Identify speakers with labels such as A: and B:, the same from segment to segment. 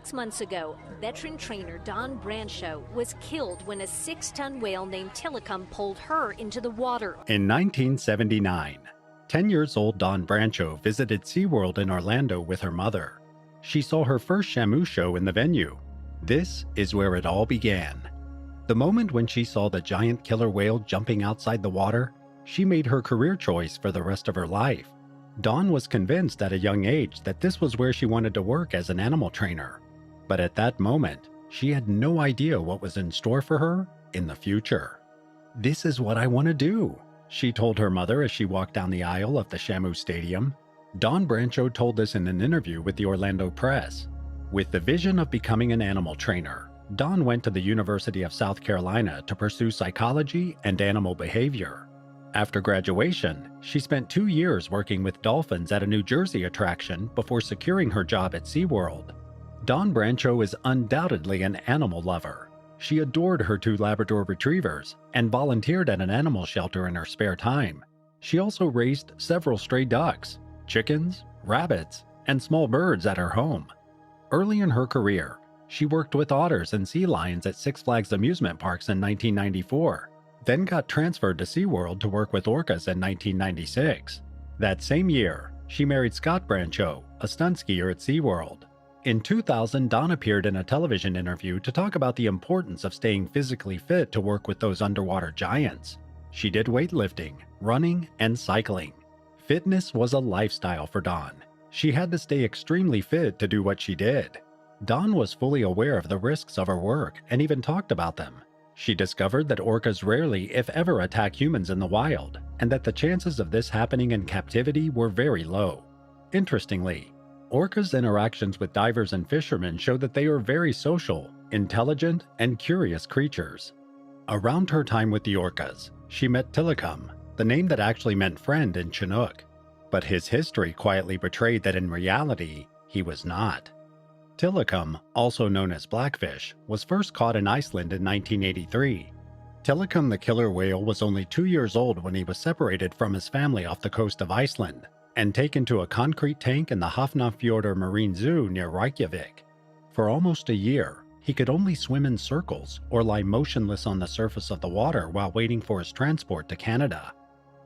A: 6 months ago, veteran trainer Don Brancho was killed when a 6-ton whale named Tilikum pulled her into the water.
B: In 1979, 10 years old Dawn Brancho visited SeaWorld in Orlando with her mother. She saw her first Shamu show in the venue. This is where it all began. The moment when she saw the giant killer whale jumping outside the water, she made her career choice for the rest of her life. Dawn was convinced at a young age that this was where she wanted to work as an animal trainer. But at that moment, she had no idea what was in store for her in the future. "This is what I want to do," she told her mother as she walked down the aisle of the Shamu Stadium. Dawn Brancho told this in an interview with the Orlando Press. With the vision of becoming an animal trainer, Dawn went to the University of South Carolina to pursue psychology and animal behavior. After graduation, she spent 2 years working with dolphins at a New Jersey attraction before securing her job at SeaWorld. Dawn Brancho is undoubtedly an animal lover. She adored her 2 Labrador retrievers and volunteered at an animal shelter in her spare time. She also raised several stray ducks, chickens, rabbits, and small birds at her home. Early in her career, she worked with otters and sea lions at Six Flags amusement parks in 1994. Then got transferred to SeaWorld to work with orcas in 1996. That same year, she married Scott Brancho, a stunt skier at SeaWorld. In 2000, Dawn appeared in a television interview to talk about the importance of staying physically fit to work with those underwater giants. She did weightlifting, running, and cycling. Fitness was a lifestyle for Dawn. She had to stay extremely fit to do what she did. Dawn was fully aware of the risks of her work and even talked about them. She discovered that orcas rarely, if ever, attack humans in the wild, and that the chances of this happening in captivity were very low. Interestingly, orcas' interactions with divers and fishermen show that they are very social, intelligent, and curious creatures. Around her time with the orcas, she met Tilikum, the name that actually meant friend in Chinook. But his history quietly betrayed that in reality, he was not. Tilikum, also known as blackfish, was first caught in Iceland in 1983. Tilikum the killer whale was only 2 years old when he was separated from his family off the coast of Iceland and taken to a concrete tank in the Hafnarfjordur Marine Zoo near Reykjavik. For almost a year, he could only swim in circles or lie motionless on the surface of the water while waiting for his transport to Canada.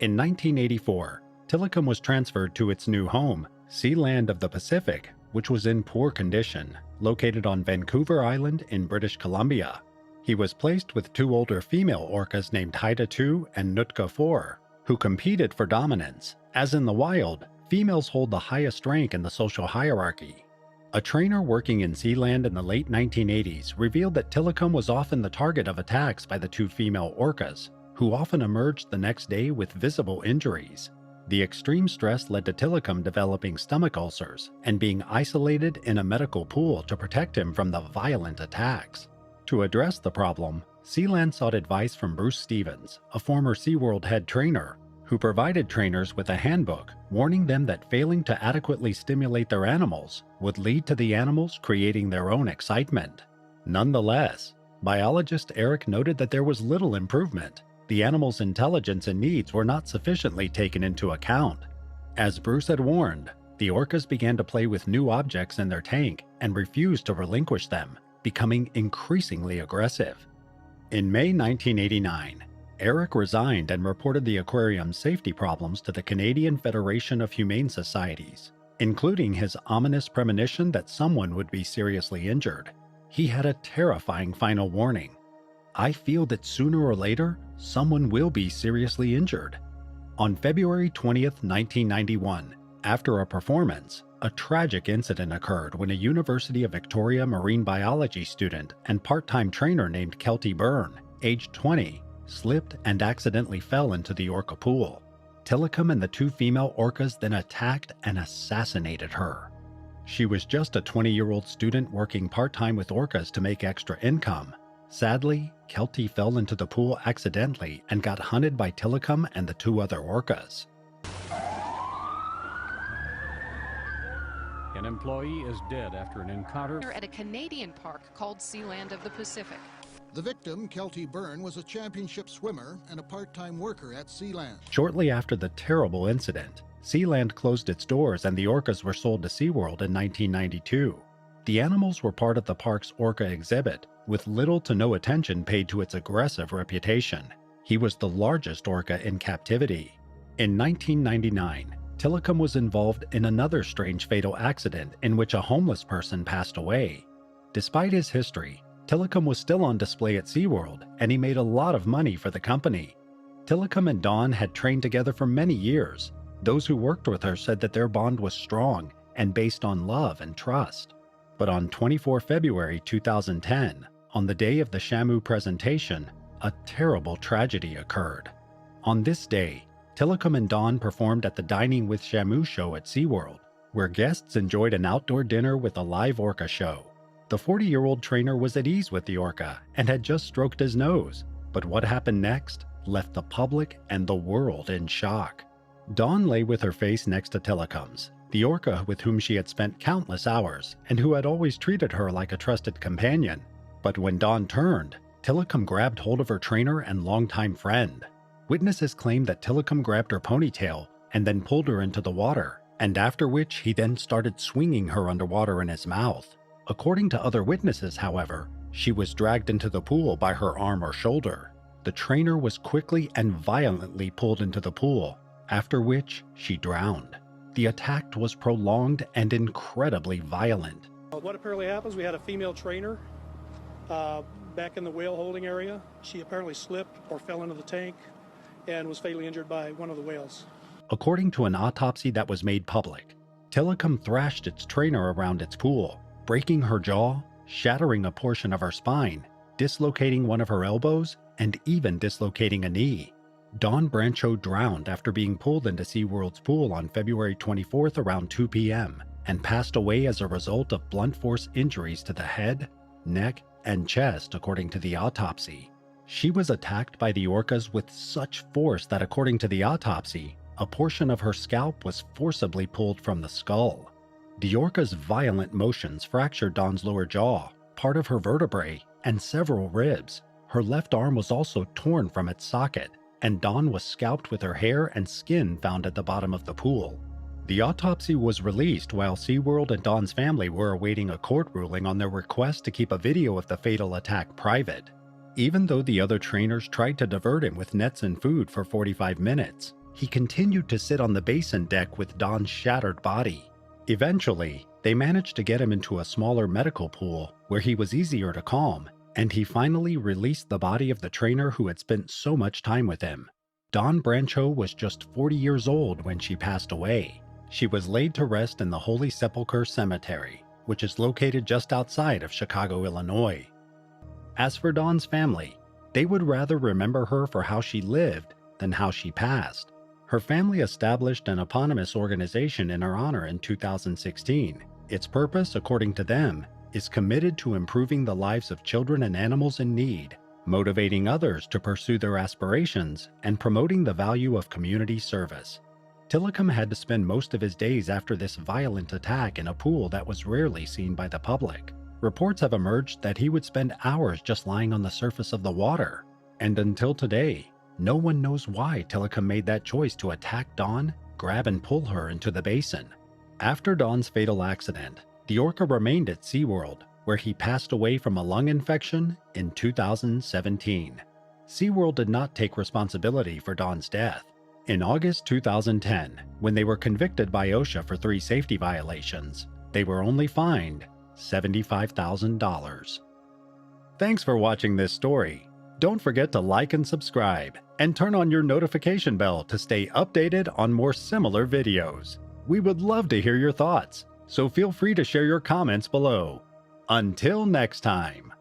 B: In 1984, Tilikum was transferred to its new home, Sealand of the Pacific, which was in poor condition, located on Vancouver Island in British Columbia. He was placed with 2 older female orcas named Haida II and Nootka IV, who competed for dominance. As in the wild, females hold the highest rank in the social hierarchy. A trainer working in Sealand in the late 1980s revealed that Tilikum was often the target of attacks by the 2 female orcas, who often emerged the next day with visible injuries. The extreme stress led to Tilikum developing stomach ulcers and being isolated in a medical pool to protect him from the violent attacks. To address the problem, Sealand sought advice from Bruce Stevens, a former SeaWorld head trainer, who provided trainers with a handbook warning them that failing to adequately stimulate their animals would lead to the animals creating their own excitement. Nonetheless, biologist Eric noted that there was little improvement. The animal's intelligence and needs were not sufficiently taken into account. As Bruce had warned, the orcas began to play with new objects in their tank and refused to relinquish them, becoming increasingly aggressive. In May 1989, Eric resigned and reported the aquarium's safety problems to the Canadian Federation of Humane Societies, including his ominous premonition that someone would be seriously injured. He had a terrifying final warning. "I feel that sooner or later, someone will be seriously injured." On February 20th, 1991, after a performance, a tragic incident occurred when a University of Victoria marine biology student and part-time trainer named Kelty Byrne, aged 20, slipped and accidentally fell into the orca pool. Tilikum and the 2 female orcas then attacked and assassinated her. She was just a 20-year-old student working part-time with orcas to make extra income. Sadly, Kelty fell into the pool accidentally and got hunted by Tilikum and the 2 other orcas.
C: An employee is dead after an encounter
D: at a Canadian park called Sealand of the Pacific.
E: The victim, Kelty Byrne, was a championship swimmer and a part-time worker at Sealand.
B: Shortly after the terrible incident, Sealand closed its doors and the orcas were sold to SeaWorld in 1992. The animals were part of the park's Orca exhibit, with little to no attention paid to its aggressive reputation. He was the largest orca in captivity. In 1999, Tilikum was involved in another strange fatal accident in which a homeless person passed away. Despite his history, Tilikum was still on display at SeaWorld, and he made a lot of money for the company. Tilikum and Dawn had trained together for many years. Those who worked with her said that their bond was strong and based on love and trust. But on 24 February 2010, on the day of the Shamu presentation, a terrible tragedy occurred. On this day, Tilikum and Dawn performed at the Dining with Shamu show at SeaWorld, where guests enjoyed an outdoor dinner with a live orca show. The 40-year-old trainer was at ease with the orca and had just stroked his nose, but what happened next left the public and the world in shock. Dawn lay with her face next to Tilikum's, the orca with whom she had spent countless hours and who had always treated her like a trusted companion. But when Dawn turned, Tilikum grabbed hold of her trainer and longtime friend. Witnesses claimed that Tilikum grabbed her ponytail and then pulled her into the water, and after which he then started swinging her underwater in his mouth. According to other witnesses, however, she was dragged into the pool by her arm or shoulder. The trainer was quickly and violently pulled into the pool, after which she drowned. The attack was prolonged and incredibly violent.
F: What apparently happens, we had a female trainer back in the whale holding area. She apparently slipped or fell into the tank and was fatally injured by one of the whales.
B: According to an autopsy that was made public, Tilikum thrashed its trainer around its pool, breaking her jaw, shattering a portion of her spine, dislocating one of her elbows, and even dislocating a knee. Dawn BranchOthe drowned after being pulled into SeaWorld's pool on February 24th around 2 p.m. and passed away as a result of blunt force injuries to the head, neck, and chest, according to the autopsy. She was attacked by the orcas with such force that, according to the autopsy, a portion of her scalp was forcibly pulled from the skull. The orca's violent motions fractured Dawn's lower jaw, part of her vertebrae, and several ribs. Her left arm was also torn from its socket, and Dawn was scalped with her hair and skin found at the bottom of the pool. The autopsy was released while SeaWorld and Dawn's family were awaiting a court ruling on their request to keep a video of the fatal attack private. Even though the other trainers tried to divert him with nets and food for 45 minutes, he continued to sit on the basin deck with Dawn's shattered body. Eventually, they managed to get him into a smaller medical pool where he was easier to calm, and he finally released the body of the trainer who had spent so much time with him. Dawn BranchOthe was just 40 years old when she passed away. She was laid to rest in the Holy Sepulchre Cemetery, which is located just outside of Chicago, Illinois. As for Dawn's family, they would rather remember her for how she lived than how she passed. Her family established an eponymous organization in her honor in 2016. Its purpose, according to them, is committed to improving the lives of children and animals in need, motivating others to pursue their aspirations, and promoting the value of community service. Tilikum had to spend most of his days after this violent attack in a pool that was rarely seen by the public. Reports have emerged that he would spend hours just lying on the surface of the water. And until today, no one knows why Tilikum made that choice to attack Dawn, grab and pull her into the basin. After Dawn's fatal accident, the orca remained at SeaWorld, where he passed away from a lung infection in 2017. SeaWorld did not take responsibility for Dawn's death. In August 2010, when they were convicted by OSHA for 3 safety violations, they were only fined $75,000. Thanks for watching this story. Don't forget to like and subscribe, and turn on your notification bell to stay updated on more similar videos. We would love to hear your thoughts, so feel free to share your comments below. Until next time.